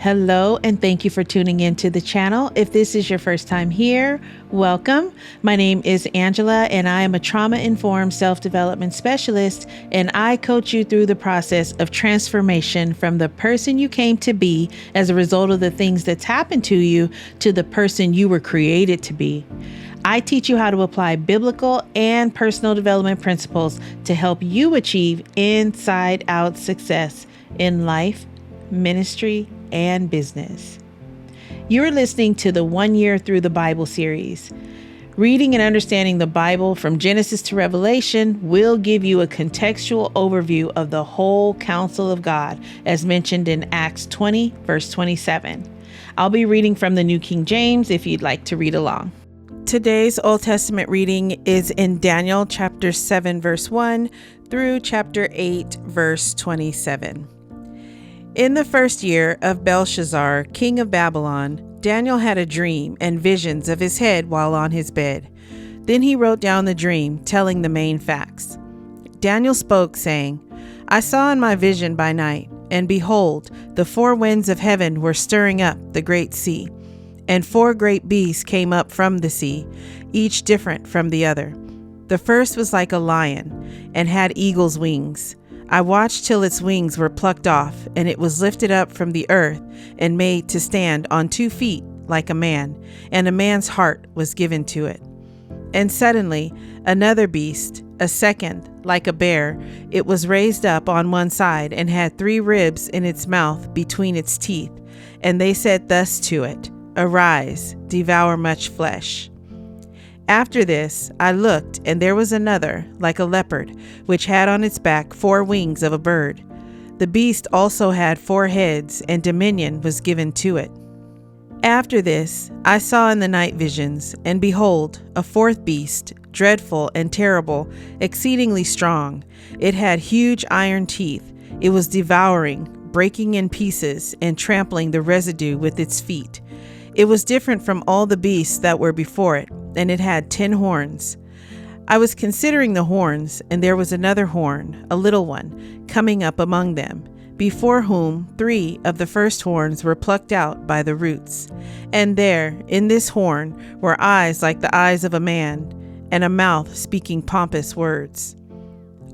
Hello, and thank you for tuning into the channel. If this is your first time here, welcome. My name is Angela, and I am a trauma-informed self-development specialist, and I coach you through the process of transformation from the person you came to be as a result of the things that's happened to you to the person you were created to be. I teach you how to apply biblical and personal development principles to help you achieve inside-out success in life, ministry, and business. You're listening to the 1 Year Through the Bible series. Reading and understanding the Bible from Genesis to Revelation will give you a contextual overview of the whole counsel of God, as mentioned in Acts 20, verse 27. I'll be reading from the New King James if you'd like to read along. Today's Old Testament reading is in Daniel chapter 7, verse 1 through chapter 8, verse 27. In the first year of Belshazzar, king of Babylon, Daniel had a dream and visions of his head while on his bed. Then he wrote down the dream, telling the main facts. Daniel spoke, saying, I saw in my vision by night, and behold, the four winds of heaven were stirring up the great sea, and four great beasts came up from the sea, each different from the other. The first was like a lion, and had eagle's wings. I watched till its wings were plucked off, and it was lifted up from the earth and made to stand on 2 feet like a man, and a man's heart was given to it. And suddenly another beast, a second, like a bear, it was raised up on one side and had 3 ribs in its mouth between its teeth. And they said thus to it, Arise, devour much flesh. After this, I looked, and there was another, like a leopard, which had on its back 4 wings of a bird. The beast also had 4 heads, and dominion was given to it. After this, I saw in the night visions, and behold, a 4th beast, dreadful and terrible, exceedingly strong. It had huge iron teeth. It was devouring, breaking in pieces, and trampling the residue with its feet. It was different from all the beasts that were before it, and it had 10 horns. I was considering the horns, and there was another horn, a little one, coming up among them, before whom 3 of the first horns were plucked out by the roots. And there, in this horn, were eyes like the eyes of a man, and a mouth speaking pompous words.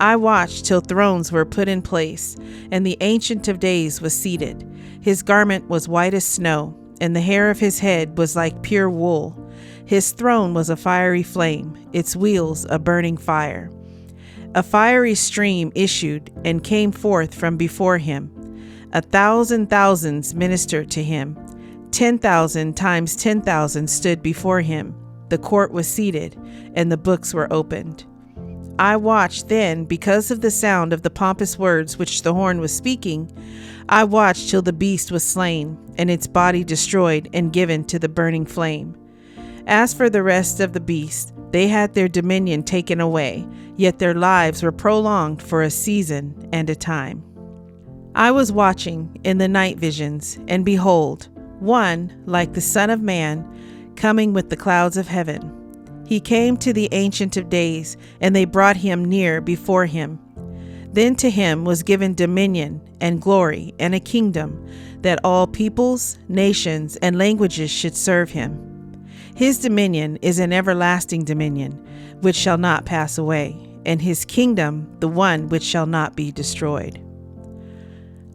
I watched till thrones were put in place, and the Ancient of Days was seated. His garment was white as snow, and the hair of his head was like pure wool. His throne was a fiery flame, its wheels a burning fire. A fiery stream issued and came forth from before him. 1,000 thousands ministered to him. 10,000 times 10,000 stood before him. The court was seated, and the books were opened. I watched then, because of the sound of the pompous words which the horn was speaking, I watched till the beast was slain, and its body destroyed and given to the burning flame. As for the rest of the beasts, they had their dominion taken away, yet their lives were prolonged for a season and a time. I was watching in the night visions, and behold, one, like the Son of Man, coming with the clouds of heaven. He came to the Ancient of Days, and they brought him near before him. Then to him was given dominion and glory and a kingdom, that all peoples, nations, and languages should serve him. His dominion is an everlasting dominion, which shall not pass away, and his kingdom the one which shall not be destroyed.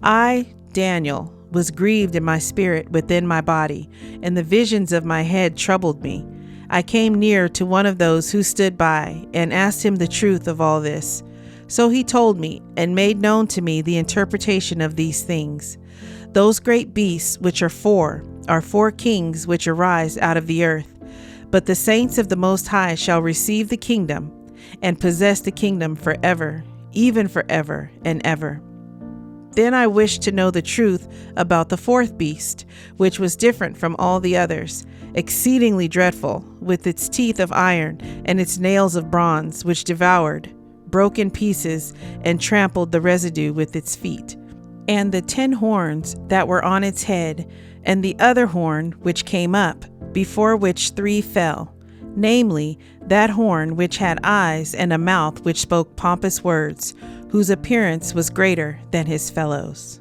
I, Daniel, was grieved in my spirit within my body, and the visions of my head troubled me. I came near to one of those who stood by, and asked him the truth of all this. So he told me, and made known to me the interpretation of these things. Those great beasts which are 4 kings which arise out of the earth. But the saints of the Most High shall receive the kingdom, and possess the kingdom forever, even forever and ever. Then I wished to know the truth about the 4th beast, which was different from all the others, exceedingly dreadful, with its teeth of iron and its nails of bronze, which devoured, broke in pieces, and trampled the residue with its feet. And the 10 horns that were on its head, and the other horn which came up, before which 3 fell, namely, that horn which had eyes and a mouth which spoke pompous words, whose appearance was greater than his fellows.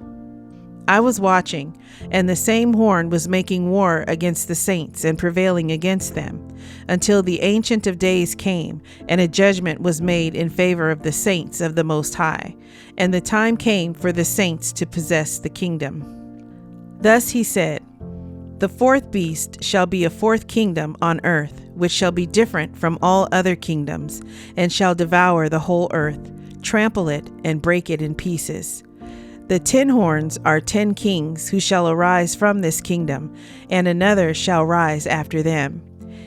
I was watching, and the same horn was making war against the saints and prevailing against them, until the Ancient of Days came, and a judgment was made in favor of the saints of the Most High, and the time came for the saints to possess the kingdom. Thus he said, "The fourth beast shall be a fourth kingdom on earth, which shall be different from all other kingdoms, and shall devour the whole earth, trample it, and break it in pieces. The 10 horns are 10 kings who shall arise from this kingdom, and another shall rise after them.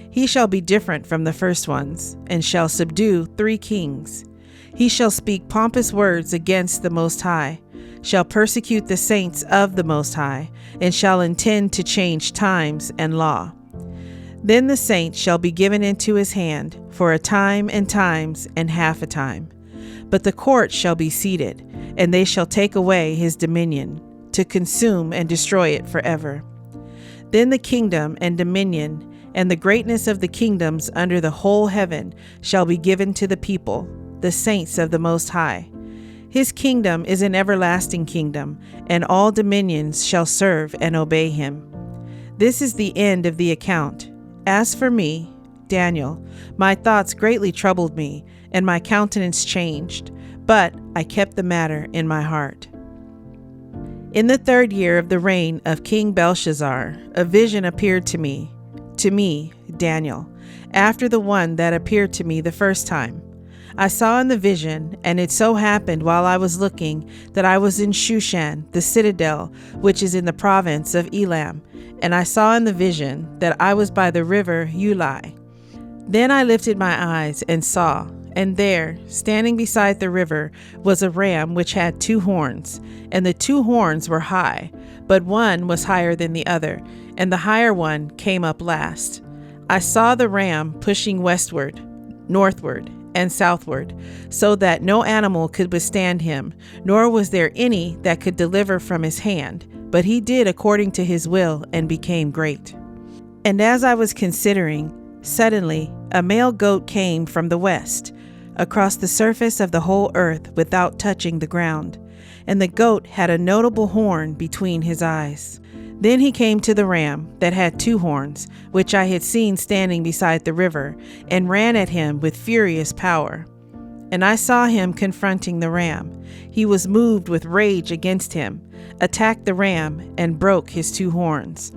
He shall be different from the first ones, and shall subdue 3 kings. He shall speak pompous words against the Most High, shall persecute the saints of the Most High, and shall intend to change times and law. Then the saints shall be given into his hand for a time and times and half a time. But the court shall be seated, and they shall take away his dominion, to consume and destroy it forever. Then the kingdom and dominion and the greatness of the kingdoms under the whole heaven shall be given to the people, the saints of the Most High. His kingdom is an everlasting kingdom, and all dominions shall serve and obey him. This is the end of the account. As for me, Daniel, my thoughts greatly troubled me, and my countenance changed, but I kept the matter in my heart. In the 3rd year of the reign of King Belshazzar, a vision appeared to me, Daniel, after the one that appeared to me the first time. I saw in the vision, and it so happened while I was looking, that I was in Shushan, the citadel, which is in the province of Elam, and I saw in the vision that I was by the river Ulai. Then I lifted my eyes and saw, and there, standing beside the river, was a ram which had 2 horns, and the 2 horns were high, but one was higher than the other, and the higher one came up last. I saw the ram pushing westward, northward, and southward, so that no animal could withstand him, nor was there any that could deliver from his hand, but he did according to his will and became great. And as I was considering, suddenly a male goat came from the west, across the surface of the whole earth without touching the ground, and the goat had a notable horn between his eyes. Then he came to the ram that had 2 horns, which I had seen standing beside the river, and ran at him with furious power. And I saw him confronting the ram. He was moved with rage against him, attacked the ram, and broke his 2 horns.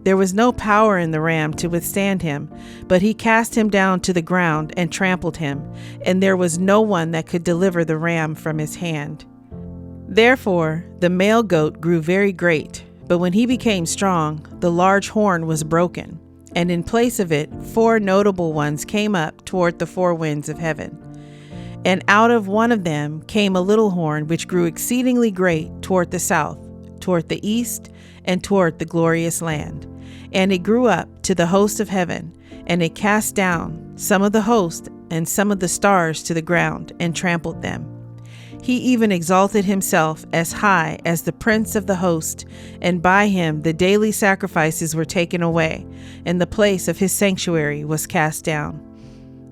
There was no power in the ram to withstand him, but he cast him down to the ground and trampled him, and there was no one that could deliver the ram from his hand. Therefore the male goat grew very great, but when he became strong, the large horn was broken, and in place of it 4 notable ones came up toward the 4 winds of heaven. And out of one of them came a little horn which grew exceedingly great toward the south, toward the east, and toward the glorious land. And it grew up to the host of heaven, and it cast down some of the host and some of the stars to the ground, and trampled them. He even exalted himself as high as the prince of the host, and by him the daily sacrifices were taken away, and the place of his sanctuary was cast down.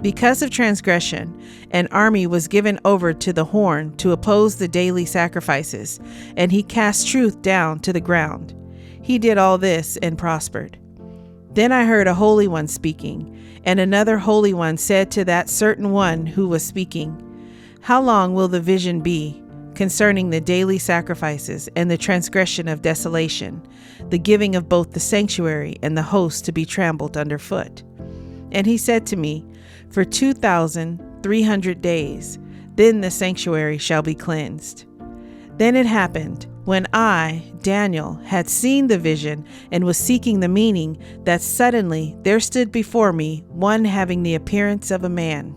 Because of transgression, an army was given over to the horn to oppose the daily sacrifices, and he cast truth down to the ground. He did all this and prospered. Then I heard a holy one speaking, and another holy one said to that certain one who was speaking, "How long will the vision be concerning the daily sacrifices and the transgression of desolation, the giving of both the sanctuary and the host to be trampled underfoot?" And he said to me, "For 2,300 days, then the sanctuary shall be cleansed." Then it happened, when I, Daniel, had seen the vision and was seeking the meaning, that suddenly there stood before me one having the appearance of a man.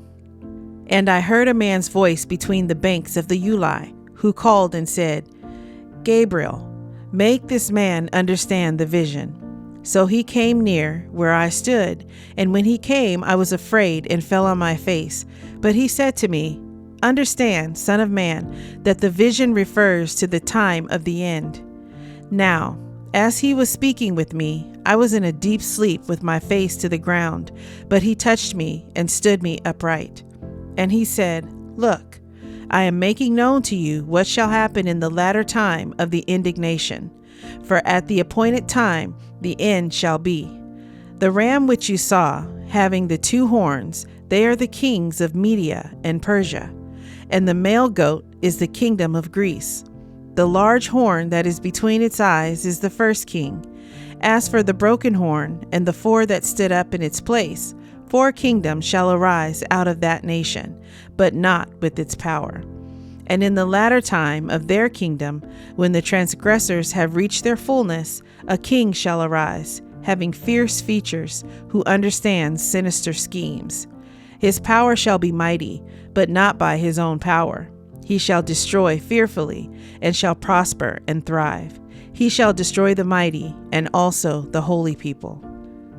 And I heard a man's voice between the banks of the Ulai, who called and said, "Gabriel, make this man understand the vision." So he came near where I stood, and when he came, I was afraid and fell on my face. But he said to me, "Understand, son of man, that the vision refers to the time of the end." Now, as he was speaking with me, I was in a deep sleep with my face to the ground, but he touched me and stood me upright. And he said, "Look, I am making known to you what shall happen in the latter time of the indignation. for at the appointed time the end shall be. The ram which you saw, having the 2 horns, they are the kings of Media and Persia, and the male goat is the kingdom of Greece. The large horn that is between its eyes is the first king. As for the broken horn and the 4 that stood up in its place, 4 kingdoms shall arise out of that nation, but not with its power. And in the latter time of their kingdom, when the transgressors have reached their fullness, a king shall arise, having fierce features, who understands sinister schemes. His power shall be mighty, but not by his own power. He shall destroy fearfully, and shall prosper and thrive. He shall destroy the mighty, and also the holy people.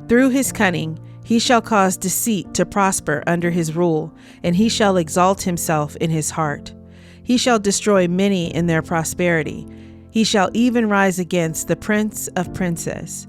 Through his cunning he shall cause deceit to prosper under his rule, and he shall exalt himself in his heart. He shall destroy many in their prosperity. He shall even rise against the prince of princes.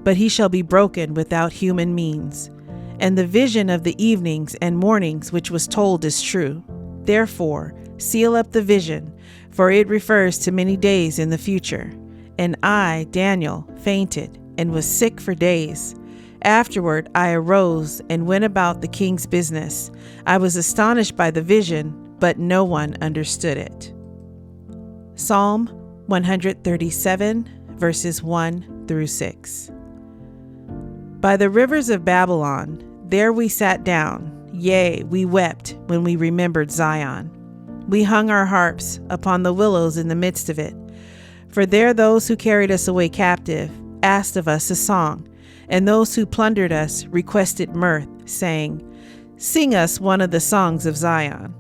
But he shall be broken without human means. And the vision of the evenings and mornings which was told is true. Therefore, seal up the vision, for it refers to many days in the future. And I, Daniel, fainted and was sick for days. Afterward I arose and went about the king's business. I was astonished by the vision, but no one understood it. Psalm 137, verses 1 through 6. By the rivers of Babylon, there we sat down, yea, we wept when we remembered Zion. We hung our harps upon the willows in the midst of it. For there those who carried us away captive asked of us a song, and those who plundered us requested mirth, saying, Sing us one of the songs of Zion.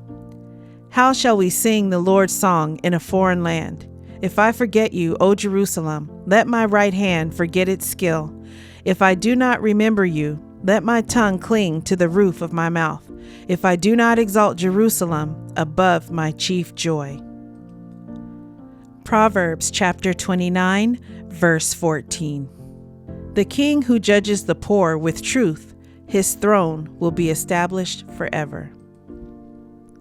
How shall we sing the Lord's song in a foreign land? If I forget you, O Jerusalem, let my right hand forget its skill. If I do not remember you, let my tongue cling to the roof of my mouth. If I do not exalt Jerusalem above my chief joy. Proverbs chapter 29, verse 14. The king who judges the poor with truth, his throne will be established forever.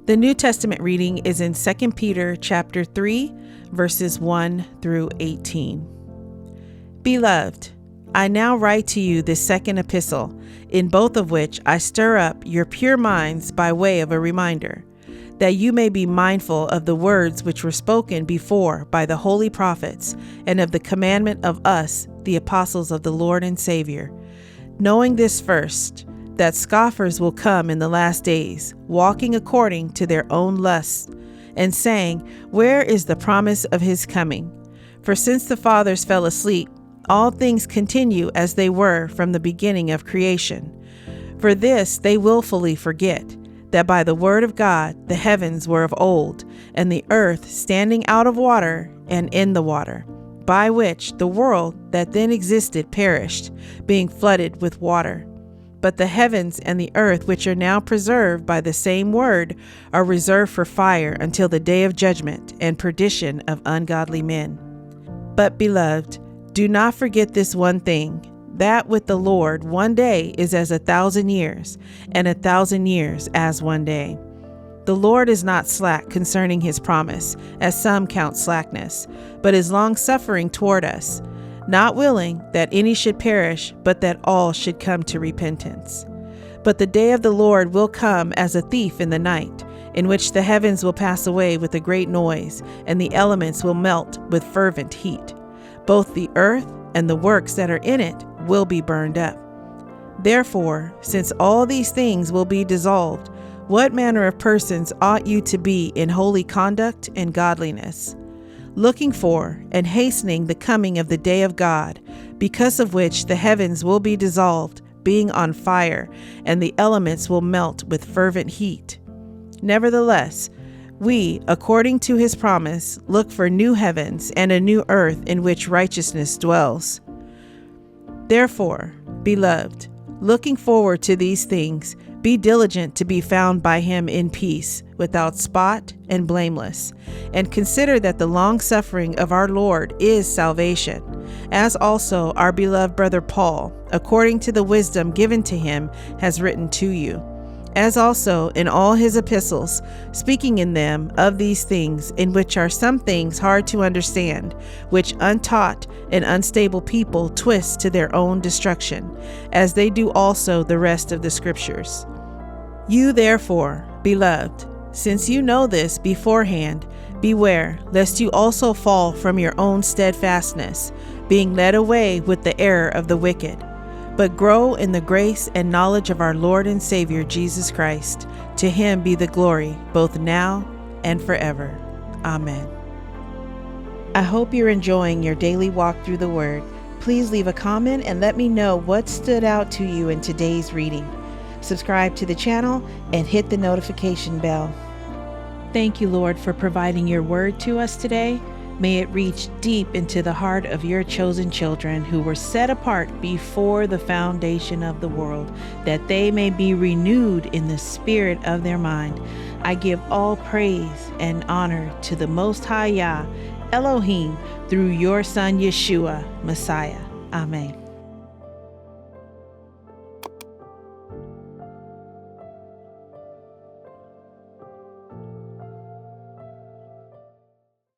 The New Testament reading is in 2 Peter chapter 3, verses 1 through 18. Beloved, I now write to you this second epistle, in both of which I stir up your pure minds by way of a reminder, that you may be mindful of the words which were spoken before by the holy prophets, and of the commandment of us, the apostles of the Lord and Savior, knowing this first, that scoffers will come in the last days, walking according to their own lusts, and saying, Where is the promise of his coming? For since the fathers fell asleep, all things continue as they were from the beginning of creation. For this they willfully forget, that by the word of God the heavens were of old, and the earth standing out of water and in the water, by which the world that then existed perished, being flooded with water. But the heavens and the earth, which are now preserved by the same word, are reserved for fire until the day of judgment and perdition of ungodly men. But, beloved, do not forget this one thing, that with the Lord 1 day is as 1,000 years, and 1,000 years as 1 day. The Lord is not slack concerning his promise, as some count slackness, but is long-suffering toward us, not willing that any should perish, but that all should come to repentance. But the day of the Lord will come as a thief in the night, in which the heavens will pass away with a great noise, and the elements will melt with fervent heat. Both the earth and the works that are in it will be burned up. Therefore, since all these things will be dissolved, what manner of persons ought you to be in holy conduct and godliness, looking for and hastening the coming of the day of God, because of which the heavens will be dissolved, being on fire, and the elements will melt with fervent heat. Nevertheless, we, according to his promise, look for new heavens and a new earth in which righteousness dwells. Therefore, beloved, looking forward to these things, be diligent to be found by him in peace, without spot and blameless, and consider that the long-suffering of our Lord is salvation, as also our beloved brother Paul, according to the wisdom given to him, has written to you, as also in all his epistles, speaking in them of these things, in which are some things hard to understand, which untaught and unstable people twist to their own destruction, as they do also the rest of the Scriptures. You therefore, beloved, since you know this beforehand, beware lest you also fall from your own steadfastness, being led away with the error of the wicked. But grow in the grace and knowledge of our Lord and Savior Jesus Christ. To him be the glory, both now and forever. Amen. I hope you're enjoying your daily walk through the Word. Please leave a comment and let me know what stood out to you in today's reading. Subscribe to the channel and hit the notification bell. Thank you, Lord, for providing your word to us today. May it reach deep into the heart of your chosen children who were set apart before the foundation of the world, that they may be renewed in the spirit of their mind. I give all praise and honor to the Most High Yah, Elohim, through your Son Yeshua, Messiah. Amen.